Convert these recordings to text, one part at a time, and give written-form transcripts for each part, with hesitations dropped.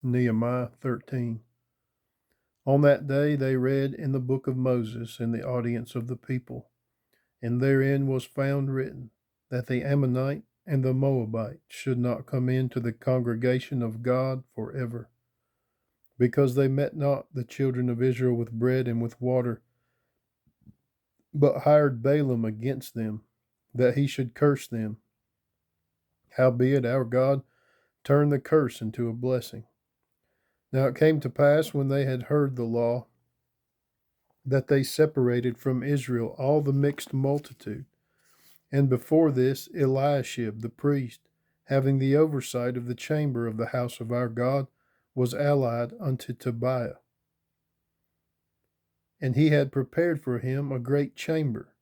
Nehemiah 13. On that day they read in the book of Moses in the audience of the people, and therein was found written that the Ammonite and the Moabite should not come into the congregation of God forever, because they met not the children of Israel with bread and with water, but hired Balaam against them, that he should curse them. Howbeit our God turned the curse into a blessing. Now it came to pass, when they had heard the law, that they separated from Israel all the mixed multitude. And before this, Eliashib the priest, having the oversight of the chamber of the house of our God, was allied unto Tobiah. And he had prepared for him a great chamber,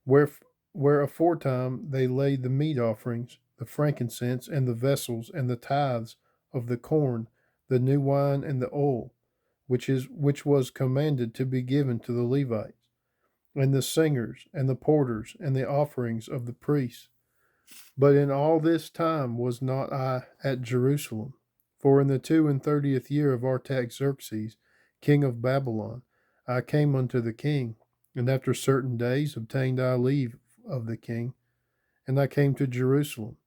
where, where aforetime they laid the meat offerings, the frankincense, and the vessels, and the tithes of the corn, the new wine, and the oil, which was commanded to be given to the Levites, and the singers, and the porters, and the offerings of the priests. But in all this time was not I at Jerusalem. For in the 32nd year of Artaxerxes, king of Babylon, I came unto the king, and after certain days obtained I leave of the king, and I came to Jerusalem,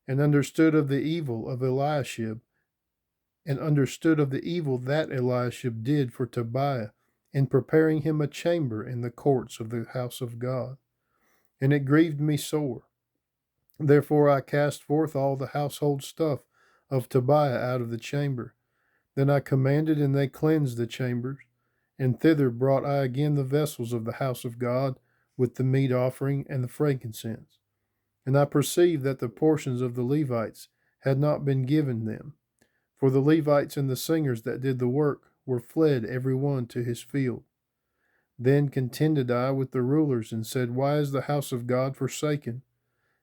and understood of the evil of Eliashib, and understood of the evil that Eliashib did for Tobiah, in preparing him a chamber in the courts of the house of God. And it grieved me sore. Therefore I cast forth all the household stuff of Tobiah out of the chamber. Then I commanded, and they cleansed the chambers. And thither brought I again the vessels of the house of God, with the meat offering and the frankincense. And I perceived that the portions of the Levites had not been given them. For the Levites and the singers that did the work were fled every one to his field. Then contended I with the rulers, and said, Why is the house of God forsaken?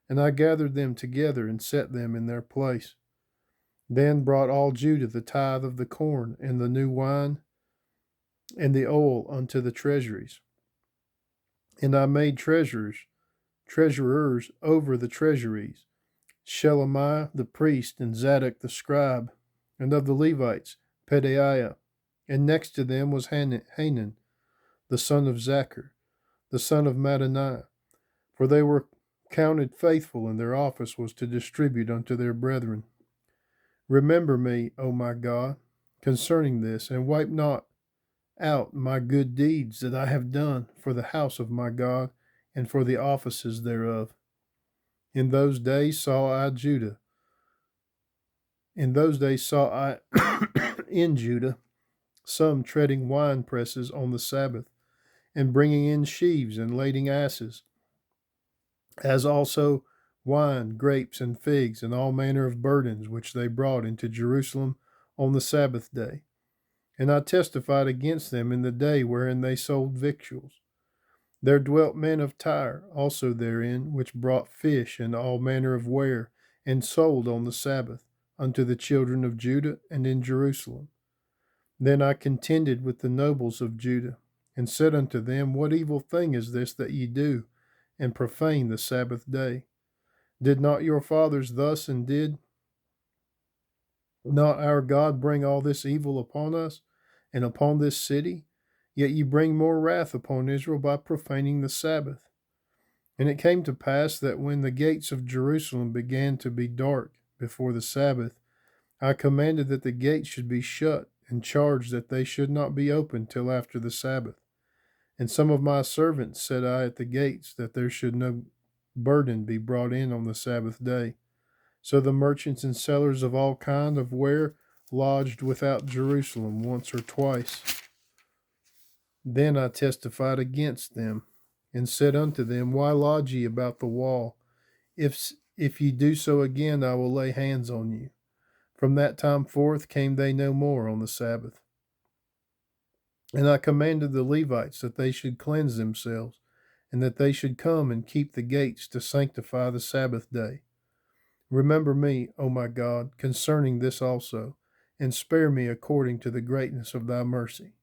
And I gathered them together, and set them in their place. Then brought all Judah the tithe of the corn, and the new wine, and the oil unto the treasuries. And I made treasurers over the treasuries, Shelemiah the priest, and Zadok the scribe, and of the Levites, Pedaiah. And next to them was Hanan, the son of Zachar, the son of Mattaniah, for they were counted faithful, and their office was to distribute unto their brethren. Remember me, O my God, concerning this, and wipe not out my good deeds that I have done for the house of my God, and for the offices thereof. In those days saw I in Judah some treading wine presses on the Sabbath, and bringing in sheaves and lading asses, as also wine, grapes, and figs, and all manner of burdens which they brought into Jerusalem on the Sabbath day. And I testified against them in the day wherein they sold victuals. There dwelt men of Tyre also therein, which brought fish and all manner of ware, and sold on the Sabbath unto the children of Judah and in Jerusalem. Then I contended with the nobles of Judah, and said unto them, What evil thing is this that ye do, and profane the Sabbath day? Did not your fathers thus, and did not our God bring all this evil upon us, and upon this city? Yet ye bring more wrath upon Israel by profaning the Sabbath. And it came to pass that when the gates of Jerusalem began to be dark before the Sabbath, I commanded that the gates should be shut, and charged that they should not be opened till after the Sabbath. And some of my servants set I at the gates, that there should no burden be brought in on the Sabbath day. So the merchants and sellers of all kind of ware lodged without Jerusalem once or twice. Then I testified against them, and said unto them, Why lodge ye about the wall? If ye do so again, I will lay hands on you. From that time forth came they no more on the Sabbath. And I commanded the Levites that they should cleanse themselves, and that they should come and keep the gates to sanctify the Sabbath day. Remember me, O my God, concerning this also, and spare me according to the greatness of thy mercy.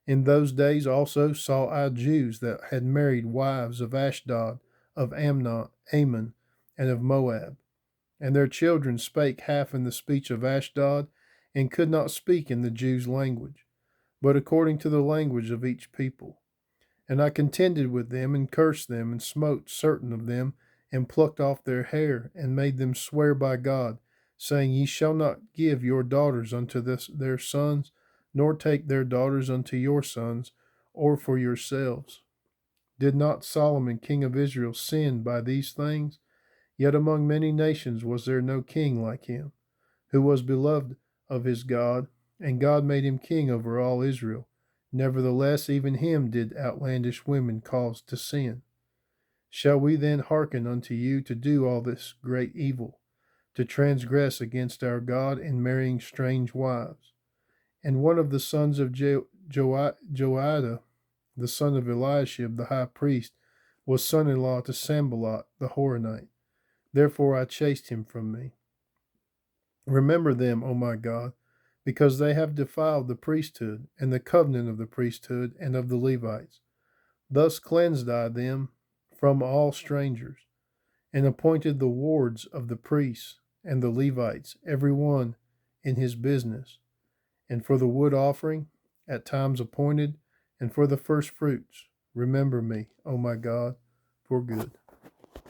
In those days also saw I Jews that had married wives of Ashdod, of Ammon, and of Moab. And their children spake half in the speech of Ashdod, and could not speak in the Jews' language, but according to the language of each people. And I contended with them, and cursed them, and smote certain of them, and plucked off their hair, and made them swear by God, saying, Ye shall not give your daughters unto their sons, nor take their daughters unto your sons, or for yourselves. Did not Solomon king of Israel sin by these things? Yet among many nations was there no king like him, who was beloved of his God, and God made him king over all Israel. Nevertheless, even him did outlandish women cause to sin. Shall we then hearken unto you to do all this great evil, to transgress against our God in marrying strange wives? And one of the sons of Joiada, the son of Eliashib the high priest, was son in law to Sanballat the Horonite. Therefore I chased him from me. Remember them, O my God, because they have defiled the priesthood, and the covenant of the priesthood and of the Levites. Thus cleansed I them from all strangers, and appointed the wards of the priests and the Levites, every one in his business, and for the wood offering, at times appointed, and for the first fruits. Remember me, O my God, for good.